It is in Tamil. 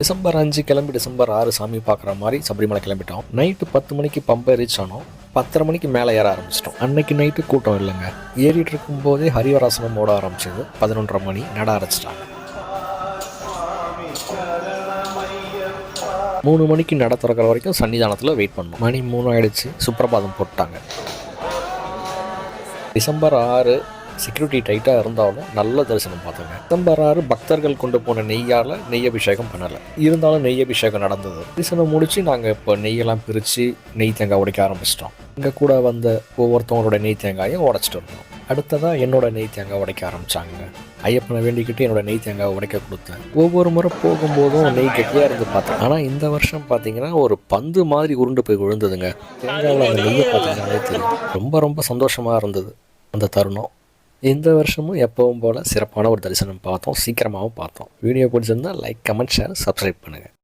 டிசம்பர் 5 கிளம்பி டிசம்பர் 6 சாமி பார்க்குற மாதிரி சபரிமலை கிளம்பிட்டோம். நைட்டு 10 மணிக்கு பம்பை ரீச் ஆனோம். 10:30 மணிக்கு மேலே ஏற ஆரம்பிச்சிட்டோம். அன்னைக்கு நைட்டு கூட்டம் இல்லைங்க. ஏறிட்டு இருக்கும்போதே ஹரிவராசனம் ஓட ஆரம்பிச்சது. 11:30 மணி நட ஆரம்பிச்சிட்டாங்க. 3 மணிக்கு நட திறக்கிற வரைக்கும் சன்னிதானத்தில் வெயிட் பண்ணோம். மணி 3 ஆயிடுச்சு. சுப்பிரபாதம் போட்டாங்க. டிசம்பர் 6 செக்யூரிட்டி டைட்டாக இருந்தாலும் நல்ல தரிசனம் பார்த்தோங்க. டிசம்பர் 6 பக்தர்கள் கொண்டு போன நெய்யால் நெய் அபிஷேகம் பண்ணலை. இருந்தாலும் நெய் அபிஷேகம் நடந்தது. தரிசனம் முடித்து நாங்கள் இப்போ நெய்யெல்லாம் பிரித்து நெய் தேங்காய் உடைக்க ஆரம்பிச்சிட்டோம். இங்கே கூட வந்த ஒவ்வொருத்தவங்களோட நெய் தேங்காயும் உடைச்சிட்டு இருந்தோம். அடுத்ததாக என்னோட நெய் தேங்காய் உடைக்க ஆரம்பித்தாங்க. ஐயப்பனை வேண்டிக்கிட்டு என்னோட நெய் தேங்காய் உடைக்க கொடுத்தேன். ஒவ்வொரு முறை போகும்போதும் நெய் கெட்டியாக இருந்து பார்த்தேன். ஆனால் இந்த வருஷம் பார்த்தீங்கன்னா ஒரு பந்து மாதிரி உருண்டு போய் விழுந்ததுங்க. தேங்காயில் அந்த நெய்யை பார்த்தீங்கன்னாலே தெரியும். ரொம்ப ரொம்ப சந்தோஷமாக இருந்தது அந்த தருணம். இந்த வருஷமும் எப்பவும் போல் சிறப்பான ஒரு தரிசனம் பார்த்தோம். சீக்கிரமாகவும் பார்த்தோம். வீடியோ பிடிச்சிருந்தால் லைக், கமெண்ட், ஷேர், சப்ஸ்கிரைப் பண்ணுங்கள்.